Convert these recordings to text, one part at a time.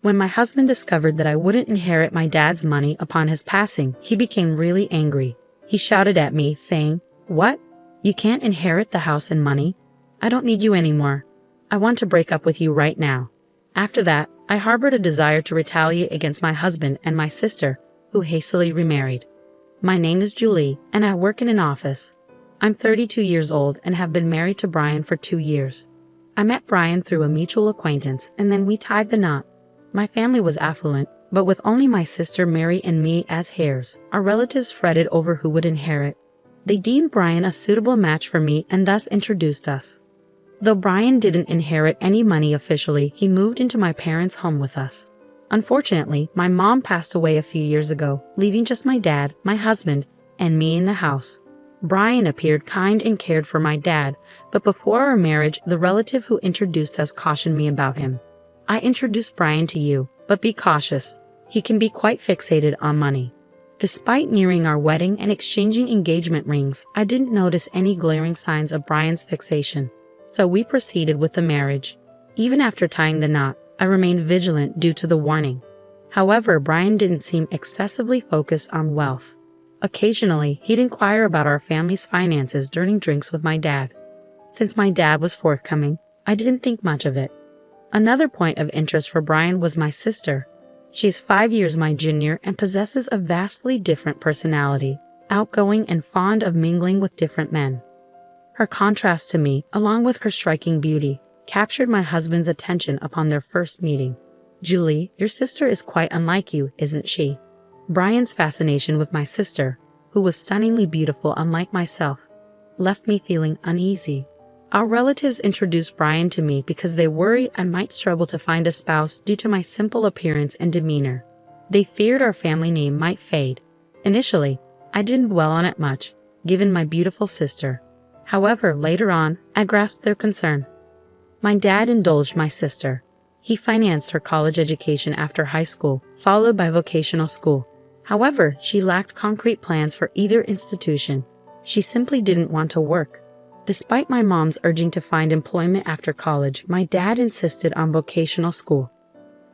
When my husband discovered that I wouldn't inherit my dad's money upon his passing, he became really angry. He shouted at me, saying, "What? You can't inherit the house and money? I don't need you anymore. I want to break up with you right now." After that, I harbored a desire to retaliate against my husband and my sister, who hastily remarried. My name is Julie, and I work in an office. I'm 32 years old and have been married to Brian for 2 years. I met Brian through a mutual acquaintance, and then we tied the knot. My family was affluent, but with only my sister Mary and me as heirs, our relatives fretted over who would inherit. They deemed Brian a suitable match for me and thus introduced us. Though Brian didn't inherit any money officially, he moved into my parents' home with us. Unfortunately, my mom passed away a few years ago, leaving just my dad, my husband, and me in the house. Brian appeared kind and cared for my dad, but before our marriage, the relative who introduced us cautioned me about him. "I introduced Brian to you, but be cautious. He can be quite fixated on money." Despite nearing our wedding and exchanging engagement rings, I didn't notice any glaring signs of Brian's fixation, so we proceeded with the marriage. Even after tying the knot, I remained vigilant due to the warning. However, Brian didn't seem excessively focused on wealth. Occasionally, he'd inquire about our family's finances during drinks with my dad. Since my dad was forthcoming, I didn't think much of it. Another point of interest for Brian was my sister. She's 5 years my junior and possesses a vastly different personality, outgoing and fond of mingling with different men. Her contrast to me, along with her striking beauty, captured my husband's attention upon their first meeting. "Julie, your sister is quite unlike you, isn't she?" Brian's fascination with my sister, who was stunningly beautiful unlike myself, left me feeling uneasy. Our relatives introduced Brian to me because they worried I might struggle to find a spouse due to my simple appearance and demeanor. They feared our family name might fade. Initially, I didn't dwell on it much, given my beautiful sister. However, later on, I grasped their concern. My dad indulged my sister. He financed her college education after high school, followed by vocational school. However, she lacked concrete plans for either institution. She simply didn't want to work. Despite my mom's urging to find employment after college, my dad insisted on vocational school.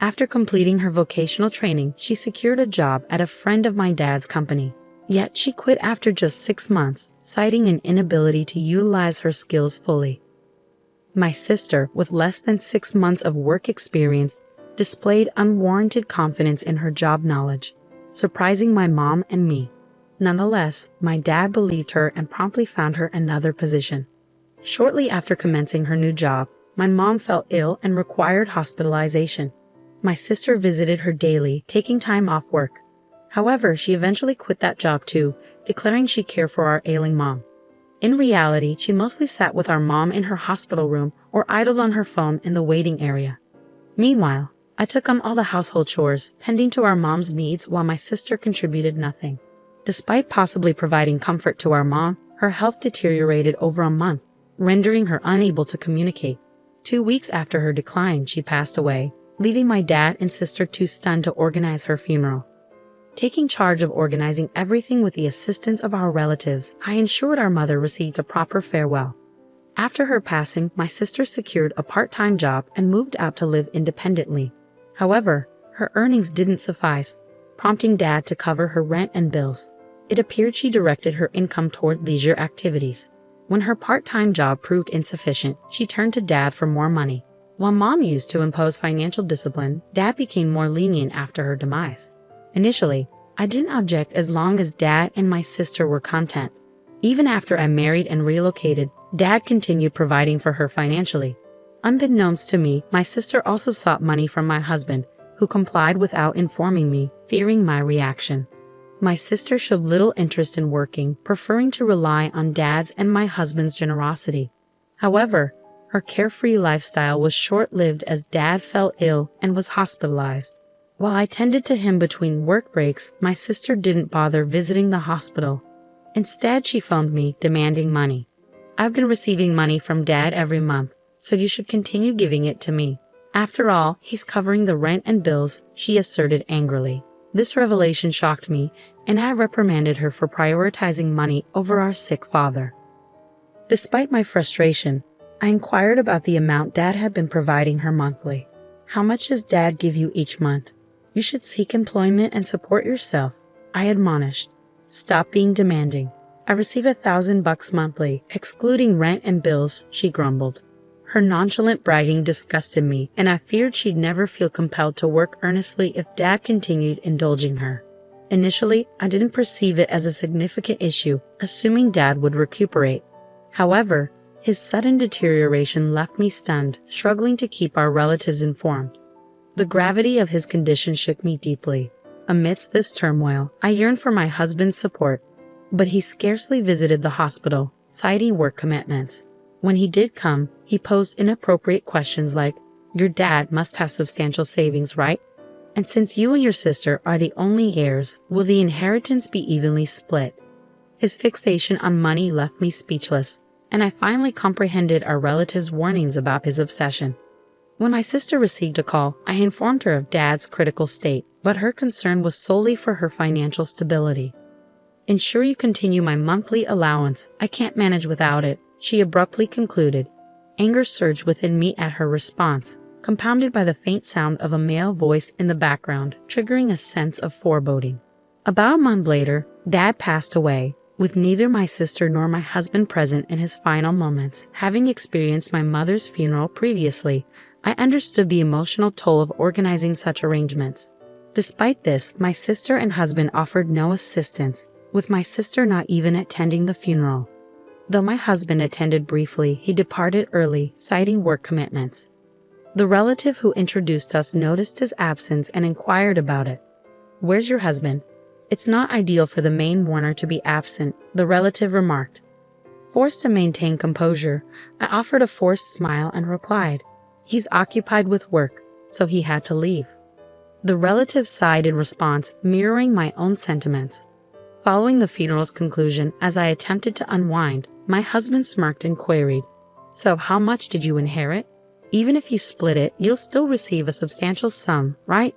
After completing her vocational training, she secured a job at a friend of my dad's company. Yet she quit after just 6 months, citing an inability to utilize her skills fully. My sister, with less than 6 months of work experience, displayed unwarranted confidence in her job knowledge, surprising my mom and me. Nonetheless, my dad believed her and promptly found her another position. Shortly after commencing her new job, my mom fell ill and required hospitalization. My sister visited her daily, taking time off work. However, she eventually quit that job too, declaring she cared for our ailing mom. In reality, she mostly sat with our mom in her hospital room or idled on her phone in the waiting area. Meanwhile, I took on all the household chores, tending to our mom's needs while my sister contributed nothing. Despite possibly providing comfort to our mom, her health deteriorated over a month, rendering her unable to communicate. 2 weeks after her decline, she passed away, leaving my dad and sister too stunned to organize her funeral. Taking charge of organizing everything with the assistance of our relatives, I ensured our mother received a proper farewell. After her passing, my sister secured a part-time job and moved out to live independently. However, her earnings didn't suffice, prompting Dad to cover her rent and bills. It appeared she directed her income toward leisure activities. When her part-time job proved insufficient, she turned to Dad for more money. While Mom used to impose financial discipline, Dad became more lenient after her demise. Initially, I didn't object as long as Dad and my sister were content. Even after I married and relocated, Dad continued providing for her financially. Unbeknownst to me, my sister also sought money from my husband, who complied without informing me, fearing my reaction. My sister showed little interest in working, preferring to rely on Dad's and my husband's generosity. However, her carefree lifestyle was short-lived as Dad fell ill and was hospitalized. While I tended to him between work breaks, my sister didn't bother visiting the hospital. Instead, she phoned me, demanding money. "I've been receiving money from Dad every month, so you should continue giving it to me. After all, he's covering the rent and bills," she asserted angrily. This revelation shocked me, and I reprimanded her for prioritizing money over our sick father. Despite my frustration, I inquired about the amount Dad had been providing her monthly. How much does Dad give you each month? You should seek employment and support yourself, I admonished. Stop being demanding. I receive $1,000 monthly, excluding rent and bills, she grumbled. Her nonchalant bragging disgusted me, and I feared she'd never feel compelled to work earnestly if Dad continued indulging her. Initially, I didn't perceive it as a significant issue, assuming Dad would recuperate. However, his sudden deterioration left me stunned, struggling to keep our relatives informed. The gravity of his condition shook me deeply. Amidst this turmoil, I yearned for my husband's support, but he scarcely visited the hospital, citing work commitments. When he did come, he posed inappropriate questions like, "Your dad must have substantial savings, right? And since you and your sister are the only heirs, will the inheritance be evenly split?" His fixation on money left me speechless, and I finally comprehended our relative's warnings about his obsession. When my sister received a call, I informed her of Dad's critical state, but her concern was solely for her financial stability. "Ensure you continue my monthly allowance. I can't manage without it," she abruptly concluded. Anger surged within me at her response, compounded by the faint sound of a male voice in the background, triggering a sense of foreboding. About a month later, Dad passed away, with neither my sister nor my husband present in his final moments. Having experienced my mother's funeral previously, I understood the emotional toll of organizing such arrangements. Despite this, my sister and husband offered no assistance, with my sister not even attending the funeral. Though my husband attended briefly, he departed early, citing work commitments. The relative who introduced us noticed his absence and inquired about it. "Where's your husband?" "It's not ideal for the main mourner to be absent," the relative remarked. Forced to maintain composure, I offered a forced smile and replied, "He's occupied with work, so he had to leave." The relative sighed in response, mirroring my own sentiments. Following the funeral's conclusion, as I attempted to unwind, my husband smirked and queried, "So how much did you inherit? Even if you split it, you'll still receive a substantial sum, right?"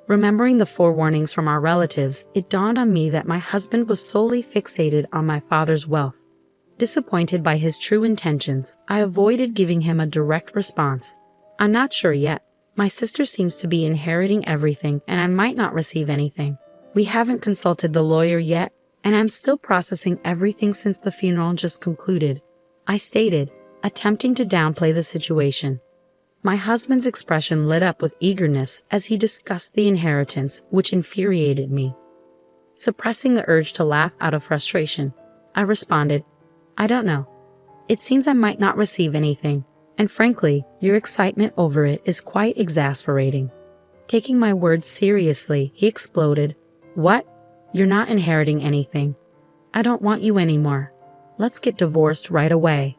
Remembering the forewarnings from our relatives, it dawned on me that my husband was solely fixated on my father's wealth. Disappointed by his true intentions, I avoided giving him a direct response. "I'm not sure yet. My sister seems to be inheriting everything, and I might not receive anything. We haven't consulted the lawyer yet, and I'm still processing everything since the funeral just concluded," I stated, attempting to downplay the situation. My husband's expression lit up with eagerness as he discussed the inheritance, which infuriated me. Suppressing the urge to laugh out of frustration, I responded, "I don't know. It seems I might not receive anything, and frankly, your excitement over it is quite exasperating." Taking my words seriously, he exploded, "What? You're not inheriting anything. I don't want you anymore. Let's get divorced right away."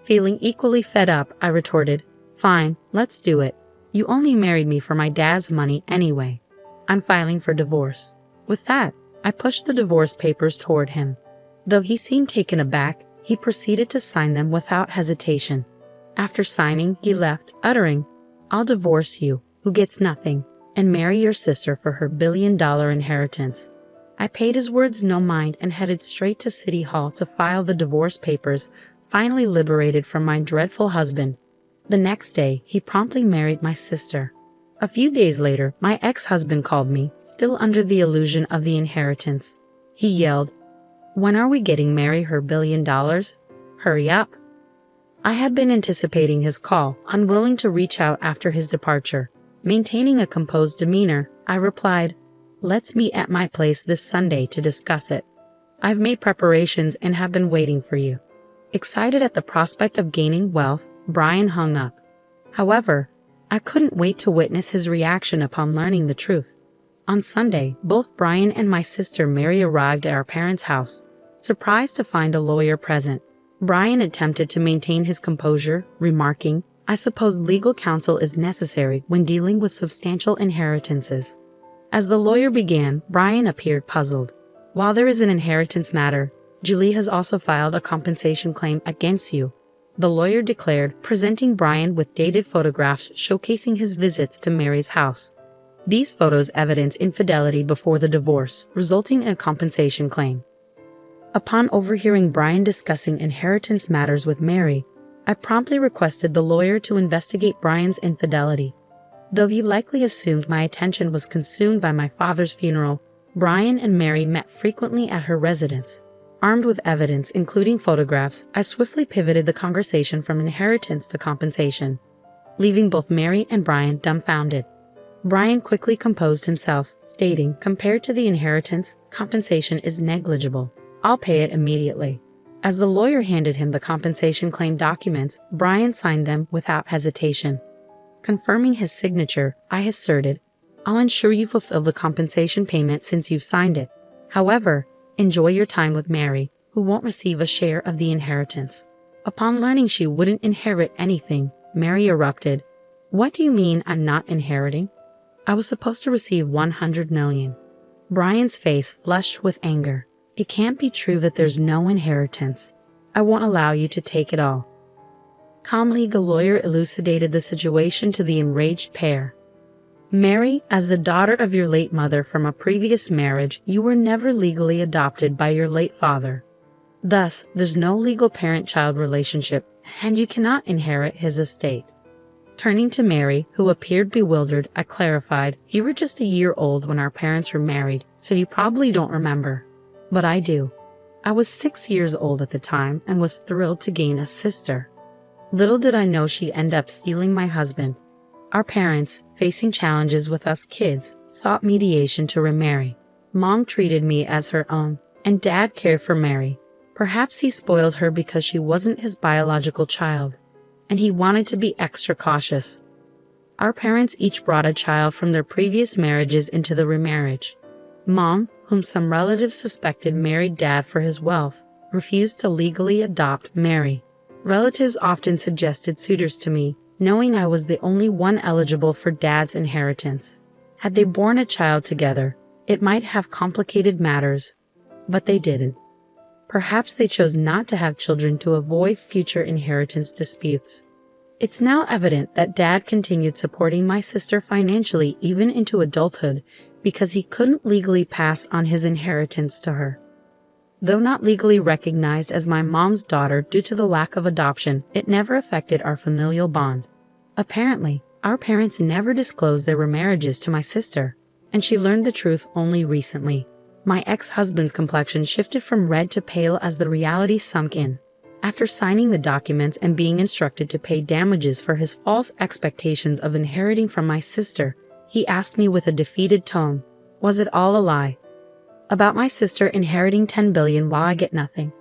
Feeling equally fed up, I retorted, "Fine, let's do it. You only married me for my dad's money anyway. I'm filing for divorce." With that, I pushed the divorce papers toward him. Though he seemed taken aback, he proceeded to sign them without hesitation. After signing, he left, uttering, "I'll divorce you, who gets nothing, and marry your sister for her billion-dollar inheritance." I paid his words no mind and headed straight to City Hall to file the divorce papers, finally liberated from my dreadful husband. The next day, he promptly married my sister. A few days later, my ex-husband called me, still under the illusion of the inheritance. He yelled, "When are we getting Mary her $1 billion? Hurry up." I had been anticipating his call, unwilling to reach out after his departure. Maintaining a composed demeanor, I replied, "Let's meet at my place this Sunday to discuss it. I've made preparations and have been waiting for you." Excited at the prospect of gaining wealth, Brian hung up. However, I couldn't wait to witness his reaction upon learning the truth. On Sunday, both Brian and my sister Mary arrived at our parents' house. Surprised to find a lawyer present, Brian attempted to maintain his composure, remarking, "I suppose legal counsel is necessary when dealing with substantial inheritances." As the lawyer began, Brian appeared puzzled. "While there is an inheritance matter, Julie has also filed a compensation claim against you," the lawyer declared, presenting Brian with dated photographs showcasing his visits to Mary's house. These photos evidence infidelity before the divorce, resulting in a compensation claim. Upon overhearing Brian discussing inheritance matters with Mary, I promptly requested the lawyer to investigate Brian's infidelity. Though he likely assumed my attention was consumed by my father's funeral, Brian and Mary met frequently at her residence. Armed with evidence, including photographs, I swiftly pivoted the conversation from inheritance to compensation, leaving both Mary and Brian dumbfounded. Brian quickly composed himself, stating, "Compared to the inheritance, compensation is negligible. I'll pay it immediately." As the lawyer handed him the compensation claim documents, Brian signed them without hesitation. Confirming his signature, I asserted, "I'll ensure you fulfill the compensation payment since you've signed it. However, enjoy your time with Mary, who won't receive a share of the inheritance." Upon learning she wouldn't inherit anything, Mary erupted, "What do you mean I'm not inheriting? I was supposed to receive $100 million. Brian's face flushed with anger. "It can't be true that there's no inheritance. I won't allow you to take it all." Calmly, the lawyer elucidated the situation to the enraged pair. "Mary, as the daughter of your late mother from a previous marriage, you were never legally adopted by your late father. Thus, there's no legal parent-child relationship, and you cannot inherit his estate." Turning to Mary, who appeared bewildered, I clarified, "You were just a year old when our parents were married, so you probably don't remember. But I do. I was 6 years old at the time and was thrilled to gain a sister. Little did I know she'd end up stealing my husband. Our parents, facing challenges with us kids, sought mediation to remarry. Mom treated me as her own, and Dad cared for Mary. Perhaps he spoiled her because she wasn't his biological child, and he wanted to be extra cautious. Our parents each brought a child from their previous marriages into the remarriage. Mom, whom some relatives suspected married Dad for his wealth, refused to legally adopt Mary. Relatives often suggested suitors to me, knowing I was the only one eligible for Dad's inheritance. Had they borne a child together, it might have complicated matters, but they didn't. Perhaps they chose not to have children to avoid future inheritance disputes. It's now evident that Dad continued supporting my sister financially even into adulthood because he couldn't legally pass on his inheritance to her. Though not legally recognized as my mom's daughter due to the lack of adoption, it never affected our familial bond. Apparently, our parents never disclosed their remarriages to my sister, and she learned the truth only recently. My ex-husband's complexion shifted from red to pale as the reality sunk in. After signing the documents and being instructed to pay damages for his false expectations of inheriting from my sister, he asked me with a defeated tone, "Was it all a lie? About my sister inheriting $10 billion while I get nothing?"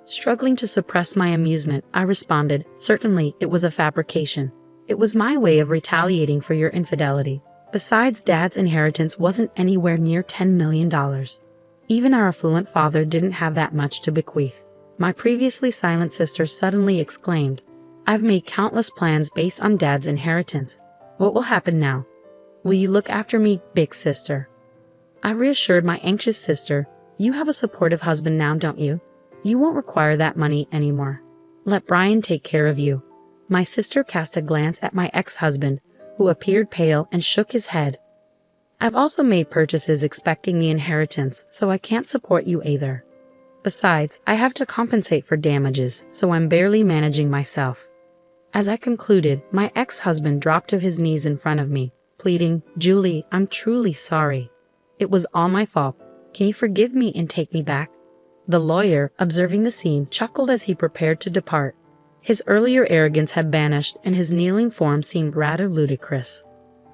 Struggling to suppress my amusement, I responded, "Certainly, it was a fabrication. It was my way of retaliating for your infidelity. Besides, Dad's inheritance wasn't anywhere near $10 million. Even our affluent father didn't have that much to bequeath." My previously silent sister suddenly exclaimed, "I've made countless plans based on Dad's inheritance. What will happen now? Will you look after me, big sister?" I reassured my anxious sister, "You have a supportive husband now, don't you? You won't require that money anymore. Let Brian take care of you." My sister cast a glance at my ex-husband, who appeared pale and shook his head. "I've also made purchases expecting the inheritance, so I can't support you either. Besides, I have to compensate for damages, so I'm barely managing myself." As I concluded, my ex-husband dropped to his knees in front of me, pleading, "Julie, I'm truly sorry. It was all my fault. Can you forgive me and take me back?" The lawyer, observing the scene, chuckled as he prepared to depart. His earlier arrogance had vanished, and his kneeling form seemed rather ludicrous.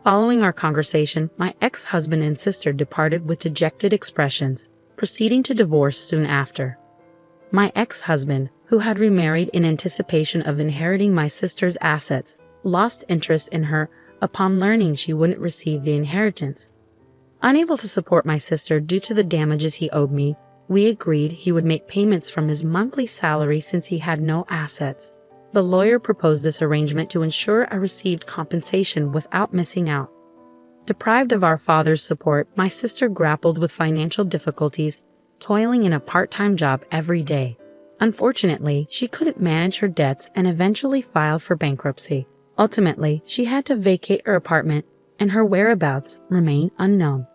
Following our conversation, my ex-husband and sister departed with dejected expressions, proceeding to divorce soon after. My ex-husband, who had remarried in anticipation of inheriting my sister's assets, lost interest in her upon learning she wouldn't receive the inheritance. Unable to support my sister due to the damages he owed me, we agreed he would make payments from his monthly salary since he had no assets. The lawyer proposed this arrangement to ensure I received compensation without missing out. Deprived of our father's support, my sister grappled with financial difficulties, toiling in a part-time job every day. Unfortunately, she couldn't manage her debts and eventually filed for bankruptcy. Ultimately, she had to vacate her apartment, and her whereabouts remain unknown.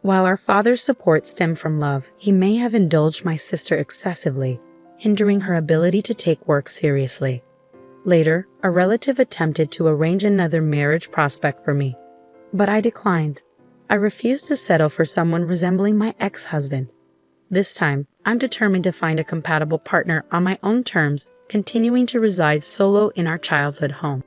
While our father's support stemmed from love, he may have indulged my sister excessively, hindering her ability to take work seriously. Later, a relative attempted to arrange another marriage prospect for me, but I declined. I refused to settle for someone resembling my ex-husband. This time, I'm determined to find a compatible partner on my own terms, continuing to reside solo in our childhood home.